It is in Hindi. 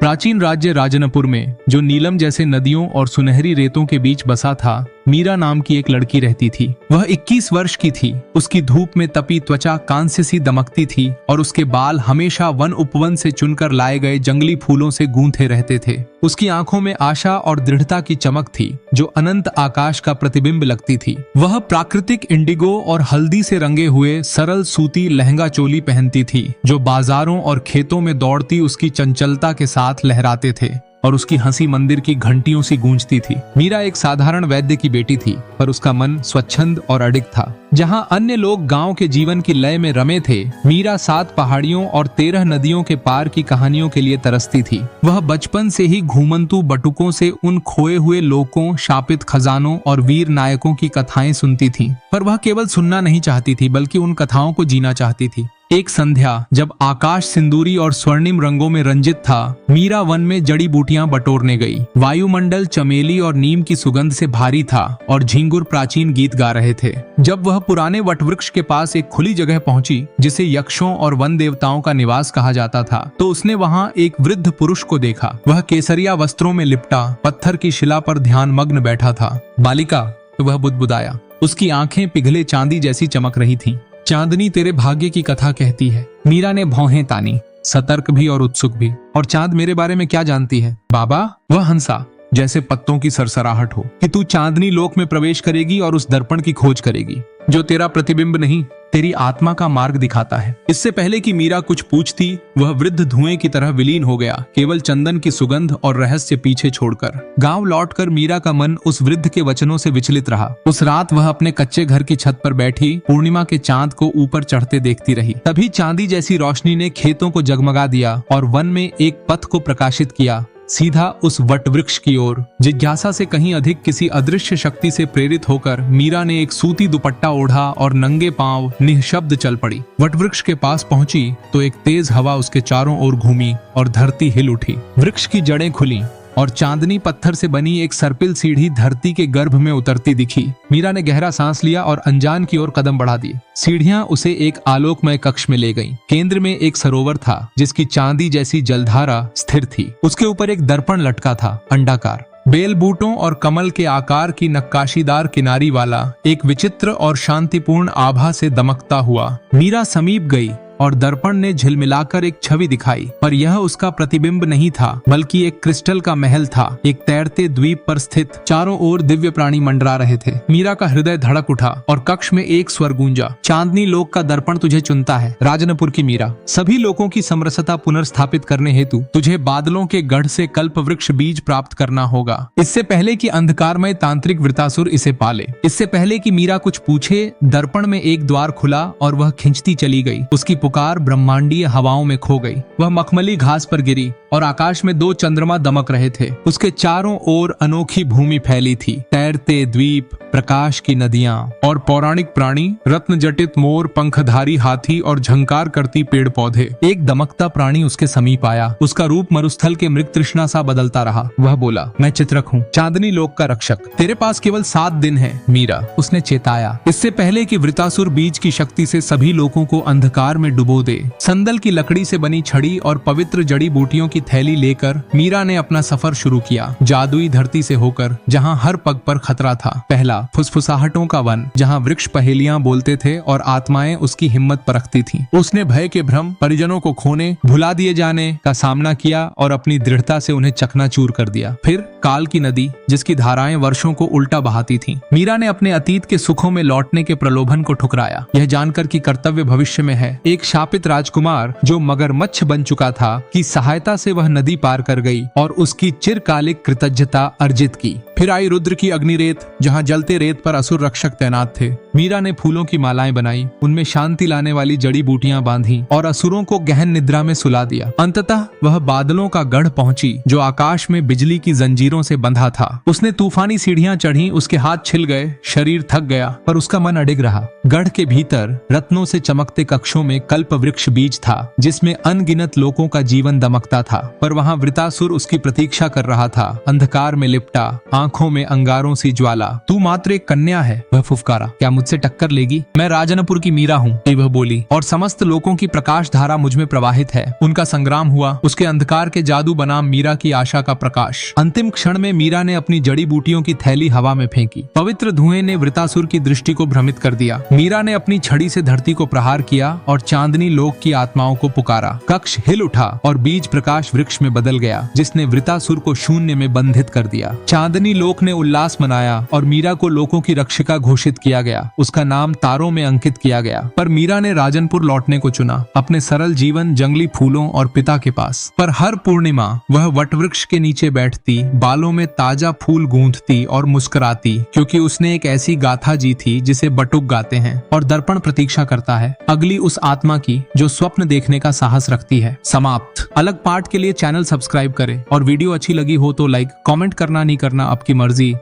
प्राचीन राज्य राजनपुर में, जो नीलम जैसे नदियों और सुनहरी रेतों के बीच बसा था, मीरा नाम की एक लड़की रहती थी। वह 21 वर्ष की थी। उसकी धूप में तपी त्वचा कांस्य सी दमकती थी और उसके बाल हमेशा वन उपवन से चुनकर लाए गए जंगली फूलों से गूंथे रहते थे। उसकी आंखों में आशा और दृढ़ता की चमक थी, जो अनंत आकाश का प्रतिबिंब लगती थी। वह प्राकृतिक इंडिगो और हल्दी से रंगे हुए सरल सूती लहंगा चोली पहनती थी, जो बाजारों और खेतों में दौड़ती उसकी चंचलता के साथ लहराते थे, और उसकी हंसी मंदिर की घंटियों सी गूंजती थी। मीरा एक साधारण वैद्य की बेटी थी, पर उसका मन स्वच्छंद और अडिग था। जहां अन्य लोग गांव के जीवन की लय में रमे थे, मीरा 7 पहाड़ियों और 13 नदियों के पार की कहानियों के लिए तरसती थी। वह बचपन से ही घूमंतू बटुकों से उन खोए हुए लोकों, शापित खजानों और वीर नायकों की कथाएं सुनती थी। पर वह केवल सुनना नहीं चाहती थी, बल्कि उन कथाओं को जीना चाहती थी। एक संध्या, जब आकाश सिंदूरी और स्वर्णिम रंगों में रंजित था, मीरा वन में जड़ी बूटियां बटोरने गई। वायुमंडल चमेली और नीम की सुगंध से भारी था और झिंगुर प्राचीन गीत गा रहे थे। जब वह पुराने वटवृक्ष के पास एक खुली जगह पहुंची, जिसे यक्षों और वन देवताओं का निवास कहा जाता था, तो उसने वहां एक वृद्ध पुरुष को देखा। वह केसरिया वस्त्रों में लिपटा पत्थर की शिला पर ध्यान मग्न बैठा था। बालिका, वह बुदबुदाया। उसकी आंखें पिघले चांदी जैसी चमक रही थीं। चांदनी तेरे भाग्य की कथा कहती है। मीरा ने भौहें तानी, सतर्क भी और उत्सुक भी। और चांद मेरे बारे में क्या जानती है? बाबा, वह हंसा, जैसे पत्तों की सरसराहट हो, कि तू चांदनी लोक में प्रवेश करेगी और उस दर्पण की खोज करेगी जो तेरा प्रतिबिंब नहीं, तेरी आत्मा का मार्ग दिखाता है। इससे पहले कि मीरा कुछ पूछती, वह वृद्ध धुएं की तरह विलीन हो गया, केवल चंदन की सुगंध और रहस्य पीछे छोड़कर। गांव लौटकर मीरा का मन उस वृद्ध के वचनों से विचलित रहा। उस रात वह अपने कच्चे घर की छत पर बैठी पूर्णिमा के चांद को ऊपर चढ़ते देखती रही। तभी चांदी जैसी रोशनी ने खेतों को जगमगा दिया और वन में एक पथ को प्रकाशित किया, सीधा उस वटवृक्ष की ओर। जिज्ञासा से कहीं अधिक किसी अदृश्य शक्ति से प्रेरित होकर मीरा ने एक सूती दुपट्टा ओढ़ा और नंगे पांव निःशब्द चल पड़ी। वटवृक्ष के पास पहुंची तो एक तेज हवा उसके चारों ओर घूमी और धरती हिल उठी। वृक्ष की जड़ें खुली और चांदनी पत्थर से बनी एक सर्पिल सीढ़ी धरती के गर्भ में उतरती दिखी। मीरा ने गहरा सांस लिया और अनजान की ओर कदम बढ़ा दिए। सीढ़ियां उसे एक आलोकमय कक्ष में ले गईं। केंद्र में एक सरोवर था, जिसकी चांदी जैसी जलधारा स्थिर थी। उसके ऊपर एक दर्पण लटका था, अंडाकार, बेल बूटों और कमल के आकार की नक्काशीदार किनारी वाला, एक विचित्र और शांतिपूर्ण आभा से दमकता हुआ। मीरा समीप गई और दर्पण ने झिलमिलाकर एक छवि दिखाई, पर यह उसका प्रतिबिंब नहीं था, बल्कि एक क्रिस्टल का महल था, एक तैरते द्वीप पर स्थित। चारों ओर दिव्य प्राणी मंडरा रहे थे। मीरा का हृदय धड़क उठा और कक्ष में एक स्वर गूंजा, चांदनी लोक का दर्पण तुझे चुनता है, राजनपुर की मीरा। सभी लोगों की समरसता पुनर्स्थापित करने हेतु तुझे बादलों के गढ़ से कल्प वृक्ष बीज प्राप्त करना होगा, इससे पहले कि अंधकारमय तांत्रिक वृतासुर इसे पाले। इससे पहले कि मीरा कुछ पूछे, दर्पण में एक द्वार खुला और वह खिंचती चली गई। उसकी पुकार ब्रह्मांडीय हवाओं में खो गई। वह मखमली घास पर गिरी और आकाश में 2 चंद्रमा दमक रहे थे। उसके चारों ओर अनोखी भूमि फैली थी, तैरते द्वीप, प्रकाश की नदियां और पौराणिक प्राणी, रत्न जटित मोर, पंखधारी हाथी और झंकार करती पेड़ पौधे। एक दमकता प्राणी उसके समीप आया। उसका रूप मरुस्थल के मृग तृष्णा सा बदलता रहा। वह बोला, मैं चित्रक हूँ, चांदनी लोक का रक्षक। तेरे पास केवल 7 दिन है मीरा, उसने चेताया, इससे पहले कि वृतासुर बीज की शक्ति से सभी लोगों को अंधकार में डुबो दे। संदल की लकड़ी से बनी छड़ी और पवित्र जड़ी बूटियों की थैली लेकर मीरा ने अपना सफर शुरू किया, जादुई धरती से होकर, जहां हर पग पर खतरा था। पहला, फुसफुसाहटों का वन, जहां वृक्ष पहेलियां बोलते थे और आत्माएं उसकी हिम्मत परखती थीं। उसने भय के भ्रम, परिजनों को खोने, भुला दिए जाने का सामना किया और अपनी दृढ़ता से उन्हें चकनाचूर कर दिया। फिर काल की नदी, जिसकी धाराएं वर्षों को उल्टा बहाती थीं। मीरा ने अपने अतीत के सुखों में लौटने के प्रलोभन को ठुकराया, यह जानकर कि कर्तव्य भविष्य में है। एक शापित राजकुमार, जो मगरमच्छ बन चुका था, की सहायता से वह नदी पार कर गई और उसकी चिरकालिक कृतज्ञता अर्जित की। फिर आई रुद्र की अग्निरेत, जहां जलते रेत पर असुर रक्षक तैनात थे। मीरा ने फूलों की मालाएं बनाई, उनमें शांति लाने वाली जड़ी बूटियां बांधी और असुरों को गहन निद्रा में सुला दिया। अंततः वह बादलों का गढ़ पहुंची, जो आकाश में बिजली की जंजीरों से बंधा था। उसने तूफानी सीढ़ियां चढ़ी, उसके हाथ छिल गए, शरीर थक गया, पर उसका मन अडिग रहा। गढ़ के भीतर रत्नों से चमकते कक्षों में कल्प वृक्ष बीज था, जिसमें अनगिनत लोगों का जीवन दमकता था। पर वहां वृतासुर उसकी प्रतीक्षा कर रहा था, अंधकार में लिपटा, आंखों में अंगारों सी ज्वाला। तू मात्र एक कन्या है, वह फुफकारा। क्या मुझसे टक्कर लेगी? मैं राजनपुर की मीरा हूँ, वह बोली, और समस्त लोगों की प्रकाश धारा मुझ में प्रवाहित है। उनका संग्राम हुआ, उसके अंधकार के जादू बनाम मीरा की आशा का प्रकाश। अंतिम क्षण में मीरा ने अपनी जड़ी बूटियों की थैली हवा में फेंकी। पवित्र धुएं ने वृतासुर की दृष्टि को भ्रमित कर दिया। मीरा ने अपनी छड़ी से धरती को प्रहार किया और चांदनी लोक की आत्माओं को पुकारा। कक्ष हिल उठा और बीज प्रकाश वृक्ष में बदल गया, जिसने वृतासुर को शून्य में बंधित कर दिया। चांदनी लोक ने उल्लास मनाया और मीरा को लोकों की रक्षिका घोषित किया गया। उसका नाम तारों में अंकित किया गया। पर मीरा ने राजनपुर लौटने को चुना, अपने सरल जीवन, जंगली फूलों और पिता के पास। पर हर पूर्णिमा वह वटवृक्ष के नीचे बैठती, बालों में ताजा फूल गूंथती और मुस्कुराती, क्योंकि उसने एक ऐसी गाथा जी थी जिसे बटुक गाते हैं और दर्पण प्रतीक्षा करता है अगली उस आत्मा की जो स्वप्न देखने का साहस रखती है। समाप्त। अलग पार्ट के लिए चैनल सब्सक्राइब करें और वीडियो अच्छी लगी हो तो लाइक, कमेंट करना नहीं करना आपकी मर्जी।